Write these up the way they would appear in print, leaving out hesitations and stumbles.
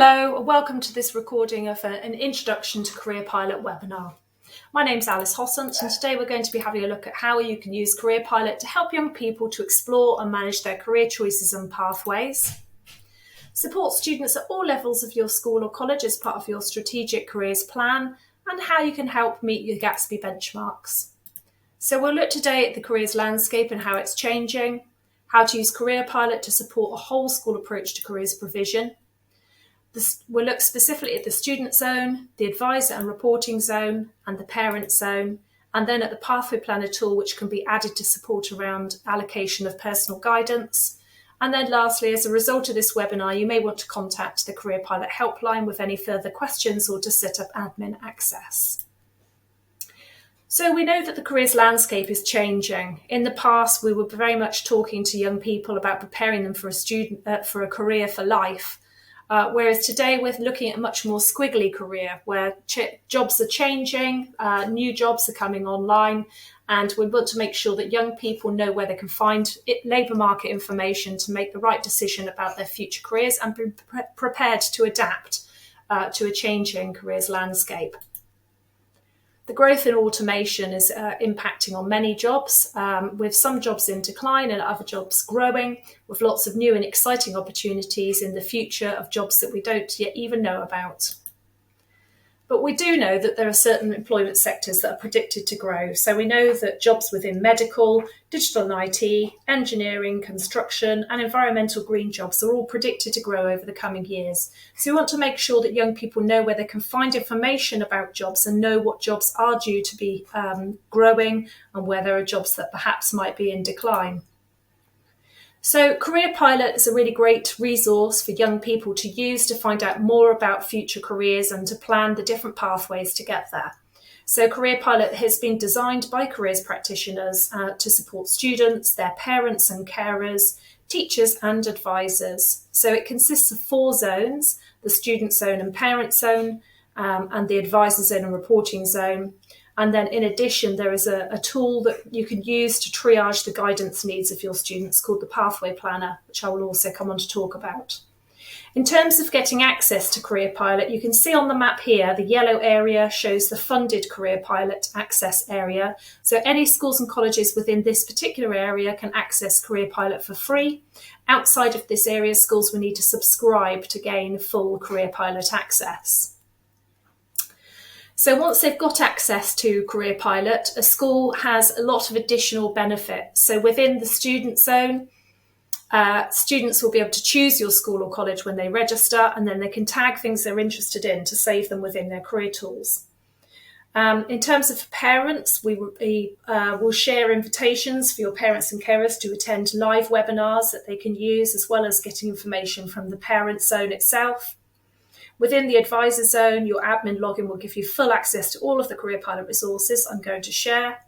Hello, and welcome to this recording of an Introduction to Careerpilot webinar. My name's Alice Hossant, and today we're going to be having a look at how you can use Careerpilot to help young people to explore and manage their career choices and pathways, support students at all levels of your school or college as part of your strategic careers plan, and how you can help meet your Gatsby benchmarks. So we'll look today at the careers landscape and how it's changing, how to use Careerpilot to support a whole school approach to careers provision. We'll look specifically at the student zone, the advisor and reporting zone, and the parent zone, and then at the pathway planner tool, which can be added to support around allocation of personal guidance. And then lastly, as a result of this webinar, you may want to contact the Careerpilot helpline with any further questions or to set up admin access. So we know that the careers landscape is changing. In the past, we were very much talking to young people about preparing them for a career for life. Whereas today we're looking at a much more squiggly career where jobs are changing, new jobs are coming online, and we want to make sure that young people know where they can find labour market information to make the right decision about their future careers and be prepared to adapt to a changing careers landscape. The growth in automation is impacting on many jobs, with some jobs in decline and other jobs growing, with lots of new and exciting opportunities in the future of jobs that we don't yet even know about. But we do know that there are certain employment sectors that are predicted to grow. So we know that jobs within medical, digital and IT, engineering, construction and environmental green jobs are all predicted to grow over the coming years. So we want to make sure that young people know where they can find information about jobs and know what jobs are due to be growing and where there are jobs that perhaps might be in decline. So Careerpilot is a really great resource for young people to use to find out more about future careers and to plan the different pathways to get there. So Careerpilot has been designed by careers practitioners to support students, their parents and carers, teachers and advisors. So it consists of 4 zones, the student zone and parent zone, and the advisor zone and reporting zone. And then in addition, there is a tool that you can use to triage the guidance needs of your students called the Pathway Planner, which I will also come on to talk about. In terms of getting access to Careerpilot, you can see on the map here, the yellow area shows the funded Careerpilot access area. So any schools and colleges within this particular area can access Careerpilot for free. Outside of this area, schools will need to subscribe to gain full Careerpilot access. So once they've got access to Careerpilot, a school has a lot of additional benefits. So within the student zone, students will be able to choose your school or college when they register, and then they can tag things they're interested in to save them within their career tools. In terms of parents, we will share invitations for your parents and carers to attend live webinars that they can use, as well as getting information from the parent zone itself. Within the advisor zone, your admin login will give you full access to all of the Careerpilot resources I'm going to share.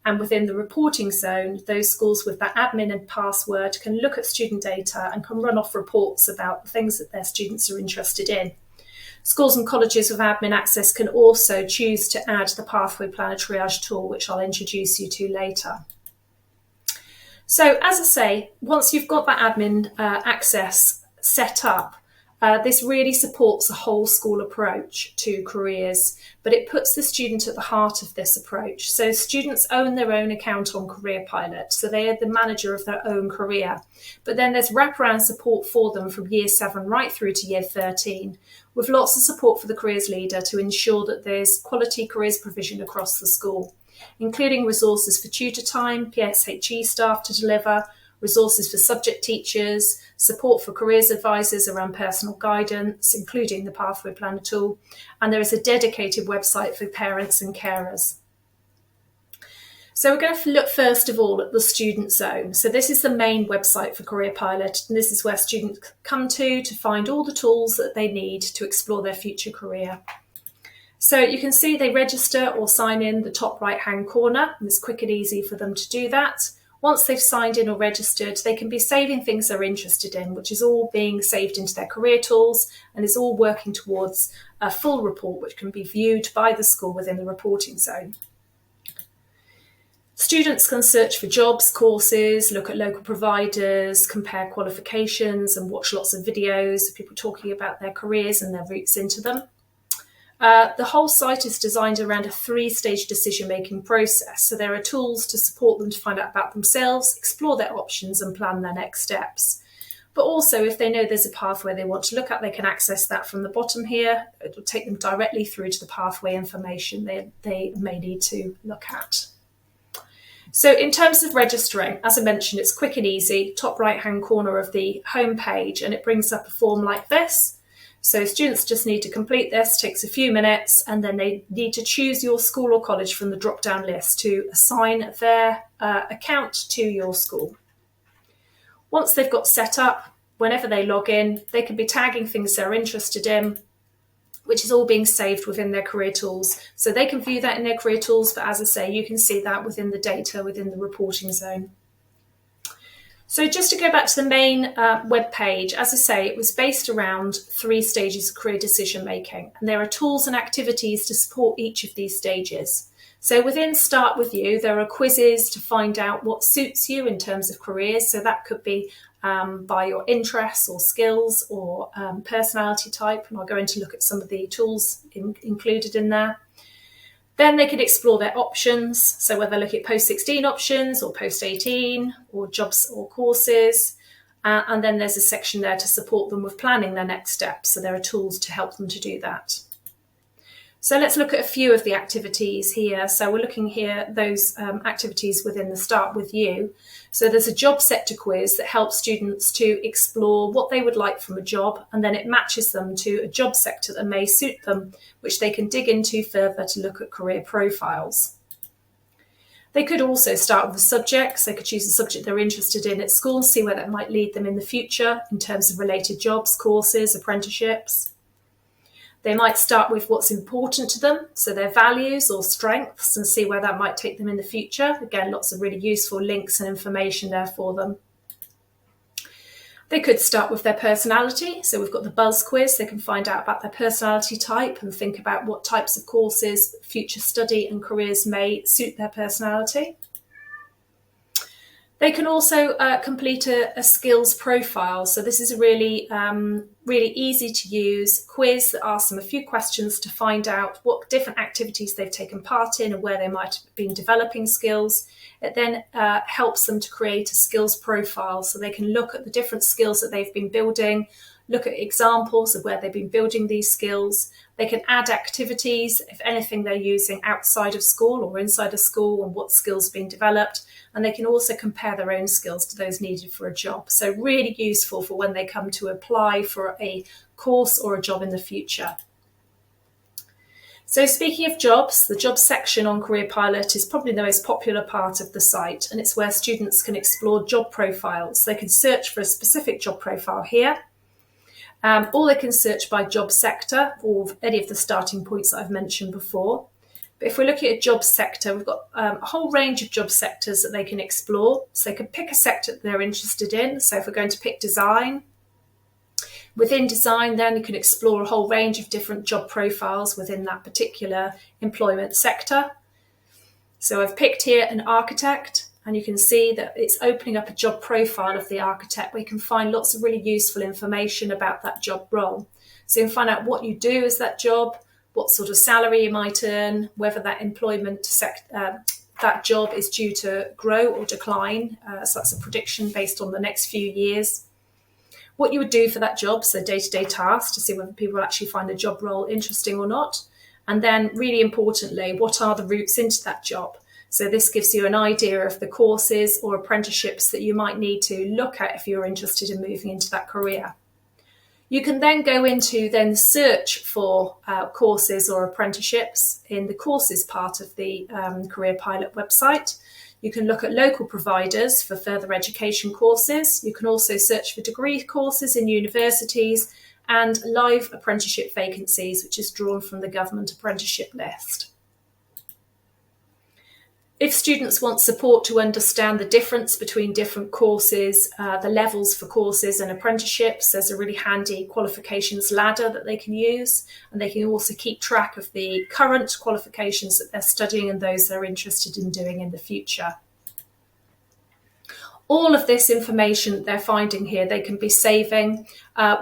And within the reporting zone, those schools with that admin and password can look at student data and can run off reports about the things that their students are interested in. Schools and colleges with admin access can also choose to add the Pathway Planner triage tool, which I'll introduce you to later. So as I say, once you've got that admin access set up, this really supports a whole school approach to careers, but it puts the student at the heart of this approach. So students own their own account on Careerpilot, so they are the manager of their own career. But then there's wraparound support for them from year 7 right through to year 13, with lots of support for the careers leader to ensure that there's quality careers provision across the school, including resources for tutor time, PSHE staff to deliver, resources for subject teachers, support for careers advisors around personal guidance, including the Pathway Planner tool, and there is a dedicated website for parents and carers. So we're going to look first of all at the student zone. So this is the main website for Careerpilot, and this is where students come to find all the tools that they need to explore their future career. So you can see they register or sign in the top right-hand corner, and it's quick and easy for them to do that. Once they've signed in or registered, they can be saving things they're interested in, which is all being saved into their career tools and is all working towards a full report which can be viewed by the school within the reporting zone. Students can search for jobs, courses, look at local providers, compare qualifications and watch lots of videos of people talking about their careers and their routes into them. The whole site is designed around a 3-stage decision-making process. So there are tools to support them to find out about themselves, explore their options and plan their next steps. But also, if they know there's a pathway they want to look at, they can access that from the bottom here. It will take them directly through to the pathway information they may need to look at. So in terms of registering, as I mentioned, it's quick and easy, top right-hand corner of the home page, and it brings up a form like this. So students just need to complete this, takes a few minutes, and then they need to choose your school or college from the drop-down list to assign their account to your school. Once they've got set up, whenever they log in, they can be tagging things they're interested in, which is all being saved within their career tools. So they can view that in their career tools, but as I say, you can see that within the data, within the reporting zone. So just to go back to the main web page, as I say, it was based around 3 stages of career decision making, and there are tools and activities to support each of these stages. So within Start With You, there are quizzes to find out what suits you in terms of careers. So that could be by your interests or skills or personality type, and I'll go into look at some of the tools included in there. Then they can explore their options, so whether looking at post-16 options or post-18 or jobs or courses, and then there's a section there to support them with planning their next steps, so there are tools to help them to do that. So let's look at a few of the activities here. So we're looking here at those activities within the Start With You. So there's a job sector quiz that helps students to explore what they would like from a job, and then it matches them to a job sector that may suit them, which they can dig into further to look at career profiles. They could also start with the subjects. They could choose a subject they're interested in at school, see where that might lead them in the future in terms of related jobs, courses, apprenticeships. They might start with what's important to them, so their values or strengths, and see where that might take them in the future. Again, lots of really useful links and information there for them. They could start with their personality. So we've got the Buzz quiz. They can find out about their personality type and think about what types of courses, future study and careers may suit their personality. They can also complete a skills profile. So this is a really easy to use quiz that asks them a few questions to find out what different activities they've taken part in and where they might have been developing skills. It then helps them to create a skills profile, so they can look at the different skills that they've been building, look at examples of where they've been building these skills. They can add activities, if anything they're using outside of school or inside of school, and what skills are being developed. And they can also compare their own skills to those needed for a job. So really useful for when they come to apply for a course or a job in the future. So speaking of jobs, the jobs section on Careerpilot is probably the most popular part of the site, and it's where students can explore job profiles. They can search for a specific job profile here, or they can search by job sector or any of the starting points that I've mentioned before. But if we're looking at a job sector, we've got a whole range of job sectors that they can explore. So they can pick a sector that they're interested in. So if we're going to pick design, within design, then you can explore a whole range of different job profiles within that particular employment sector. So I've picked here an architect, and you can see that it's opening up a job profile of the architect where you can find lots of really useful information about that job role. So you can find out what you do as that job, what sort of salary you might earn, whether that that job is due to grow or decline. So that's a prediction based on the next few years. What you would do for that job, so day-to-day tasks, to see whether people actually find the job role interesting or not. And then really importantly, what are the routes into that job? So this gives you an idea of the courses or apprenticeships that you might need to look at if you're interested in moving into that career. You can then go into search for courses or apprenticeships in the courses part of the Careerpilot website. You can look at local providers for further education courses. You can also search for degree courses in universities and live apprenticeship vacancies, which is drawn from the government apprenticeship list. If students want support to understand the difference between different courses, the levels for courses and apprenticeships, there's a really handy qualifications ladder that they can use, and they can also keep track of the current qualifications that they're studying and those they're interested in doing in the future. All of this information they're finding here, they can be saving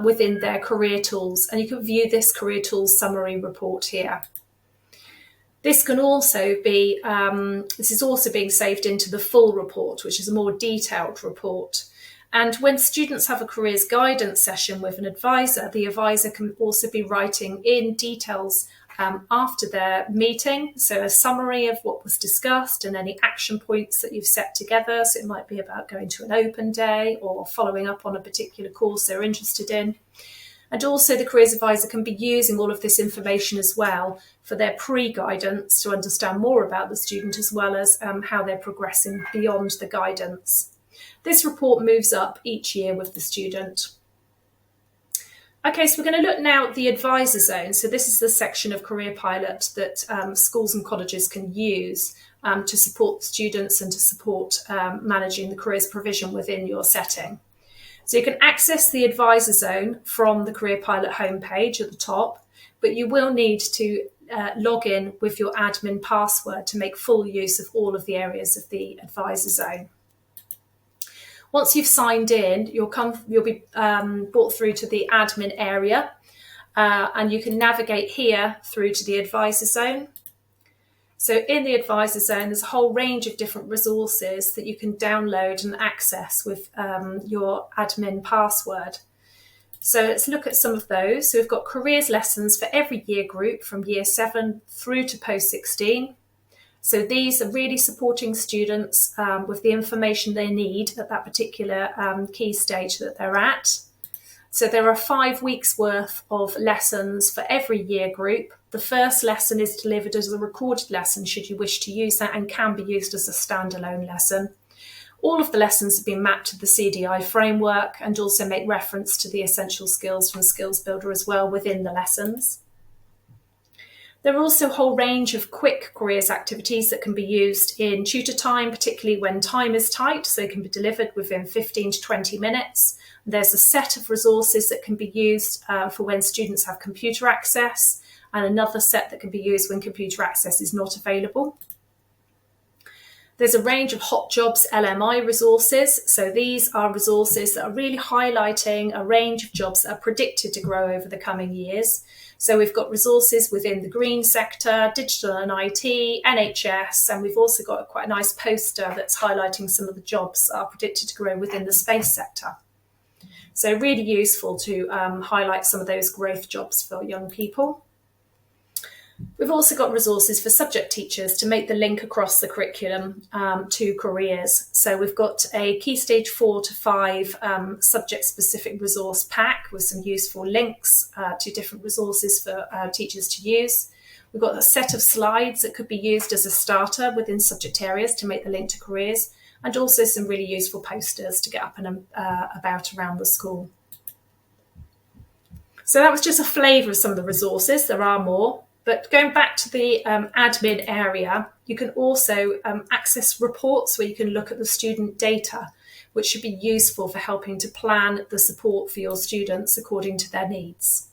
within their career tools, and you can view this career tools summary report here. This can also be, this is also being saved into the full report, which is a more detailed report. And when students have a careers guidance session with an advisor, the advisor can also be writing in details after their meeting. So a summary of what was discussed and any action points that you've set together. So it might be about going to an open day or following up on a particular course they're interested in. And also the careers advisor can be using all of this information as well for their pre-guidance to understand more about the student, as well as how they're progressing beyond the guidance. This report moves up each year with the student. Okay, so we're going to look now at the advisor zone. So this is the section of Careerpilot that schools and colleges can use to support students and to support managing the careers provision within your setting. So you can access the advisor zone from the Careerpilot homepage at the top, but you will need to log in with your admin password to make full use of all of the areas of the advisor zone. Once you've signed in, you'll be brought through to the admin area, and you can navigate here through to the advisor zone. So in the advisor zone, there's a whole range of different resources that you can download and access with your admin password. So let's look at some of those. So we've got careers lessons for every year group from year 7 through to post 16. So these are really supporting students with the information they need at that particular key stage that they're at. So there are 5 weeks worth of lessons for every year group. The first lesson is delivered as a recorded lesson should you wish to use that, and can be used as a standalone lesson. All of the lessons have been mapped to the CDI framework and also make reference to the essential skills from Skills Builder as well within the lessons. There are also a whole range of quick careers activities that can be used in tutor time, particularly when time is tight, so they can be delivered within 15 to 20 minutes. There's a set of resources that can be used for when students have computer access, and another set that can be used when computer access is not available. There's a range of hot jobs LMI resources. So these are resources that are really highlighting a range of jobs that are predicted to grow over the coming years. So we've got resources within the green sector, digital and IT, NHS, and we've also got quite a nice poster that's highlighting some of the jobs that are predicted to grow within the space sector. So really useful to highlight some of those growth jobs for young people. We've also got resources for subject teachers to make the link across the curriculum to careers. So we've got a Key Stage 4 to 5 subject-specific resource pack with some useful links to different resources for teachers to use. We've got a set of slides that could be used as a starter within subject areas to make the link to careers, and also some really useful posters to get up and about around the school. So that was just a flavour of some of the resources. There are more. But going back to the admin area, you can also access reports where you can look at the student data, which should be useful for helping to plan the support for your students according to their needs.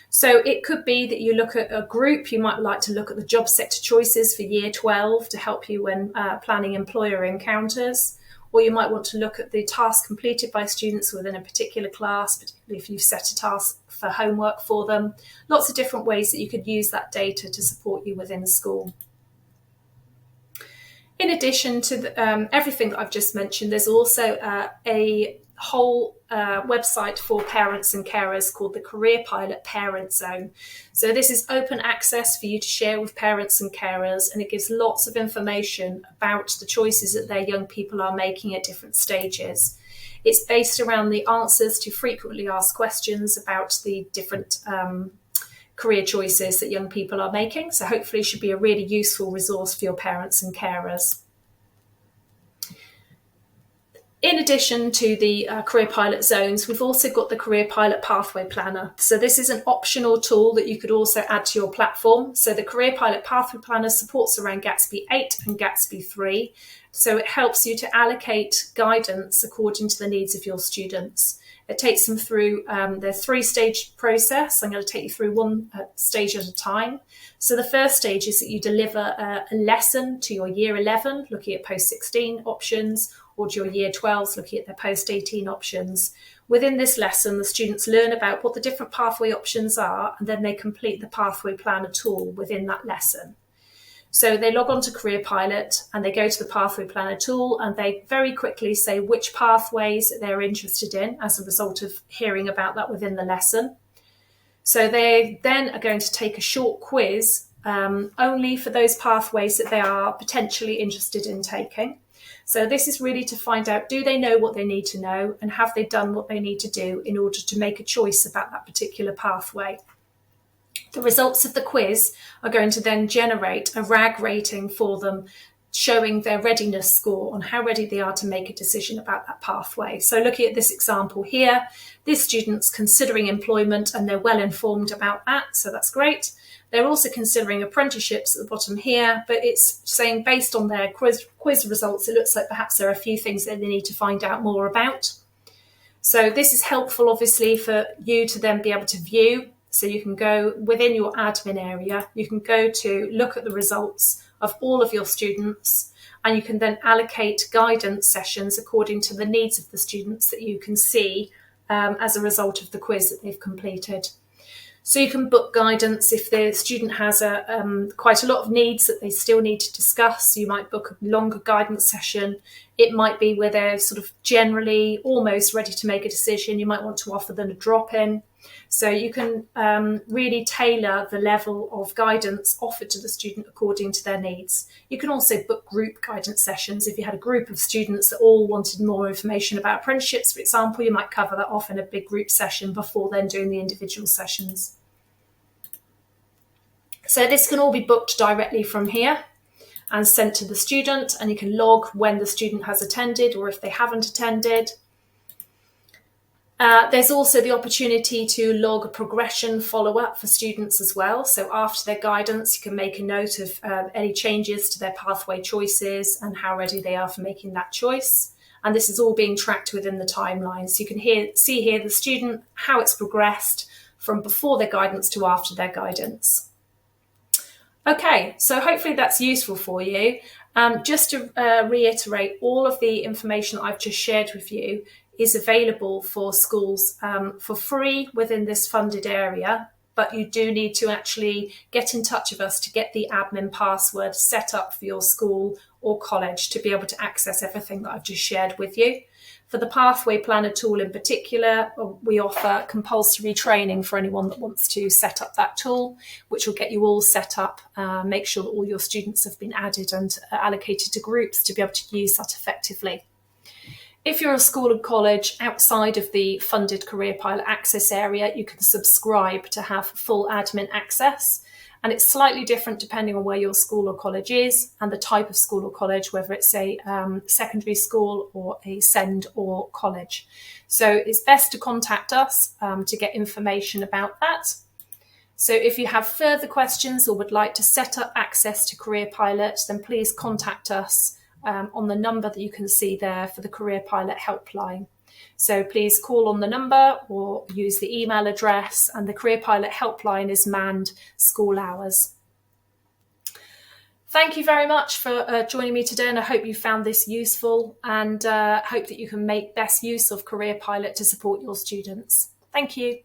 So it could be that you look at a group. You might like to look at the job sector choices for year 12 to help you when planning employer encounters. Or you might want to look at the tasks completed by students within a particular class, particularly if you've set a task for homework for them. Lots of different ways that you could use that data to support you within the school. In addition to everything that I've just mentioned, there's also a whole website for parents and carers called the Careerpilot Parent Zone. So this is open access for you to share with parents and carers, and it gives lots of information about the choices that their young people are making at different stages. It's based around the answers to frequently asked questions about the different career choices that young people are making. So hopefully it should be a really useful resource for your parents and carers. In addition to the Career Pilot zones, we've also got the Career Pilot Pathway Planner. So this is an optional tool that you could also add to your platform. So the Career Pilot Pathway Planner supports around Gatsby 8 and Gatsby 3. So it helps you to allocate guidance according to the needs of your students. It takes them through their 3-stage process. I'm going to take you through one stage at a time. So the first stage is that you deliver a lesson to your Year 11, looking at post-16 options, or to your Year 12s, looking at their post-18 options. Within this lesson, the students learn about what the different pathway options are, and then they complete the Pathway Planner tool within that lesson. So they log on to Careerpilot and they go to the Pathway Planner tool, and they very quickly say which pathways they're interested in as a result of hearing about that within the lesson. So they then are going to take a short quiz only for those pathways that they are potentially interested in taking. So this is really to find out, do they know what they need to know, and have they done what they need to do in order to make a choice about that particular pathway. The results of the quiz are going to then generate a RAG rating for them, showing their readiness score on how ready they are to make a decision about that pathway. So looking at this example here, this student's considering employment and they're well informed about that, so that's great. They're also considering apprenticeships at the bottom here, but it's saying based on their quiz results, it looks like perhaps there are a few things that they need to find out more about. So this is helpful, obviously, for you to then be able to view. So you can go within your admin area, you can go to look at the results of all of your students, and you can then allocate guidance sessions according to the needs of the students that you can see as a result of the quiz that they've completed. So you can book guidance if the student has quite a lot of needs that they still need to discuss. You might book a longer guidance session. It might be where they're sort of generally almost ready to make a decision. You might want to offer them a drop-in. So you can really tailor the level of guidance offered to the student according to their needs. You can also book group guidance sessions. If you had a group of students that all wanted more information about apprenticeships, for example, you might cover that off in a big group session before then doing the individual sessions. So this can all be booked directly from here and sent to the student, and you can log when the student has attended or if they haven't attended. There's also the opportunity to log a progression follow-up for students as well. So after their guidance, you can make a note of any changes to their pathway choices and how ready they are for making that choice. And this is all being tracked within the timeline. So you can see here the student, how it's progressed from before their guidance to after their guidance. Okay, so hopefully that's useful for you. Just to reiterate, all of the information that I've just shared with you is available for schools for free within this funded area, but you do need to actually get in touch with us to get the admin password set up for your school or college to be able to access everything that I've just shared with you. For the Pathway Planner tool in particular, we offer compulsory training for anyone that wants to set up that tool, which will get you all set up, make sure that all your students have been added and allocated to groups to be able to use that effectively. If you're a school or college outside of the funded Careerpilot access area, you can subscribe to have full admin access. And it's slightly different depending on where your school or college is and the type of school or college, whether it's a secondary school or a SEND or college. So it's best to contact us to get information about that. So if you have further questions or would like to set up access to Careerpilot, then please contact us on the number that you can see there for the Careerpilot helpline. So please call on the number or use the email address, and the Careerpilot helpline is manned school hours. Thank you very much for joining me today, and I hope you found this useful, and hope that you can make best use of Careerpilot to support your students. Thank you.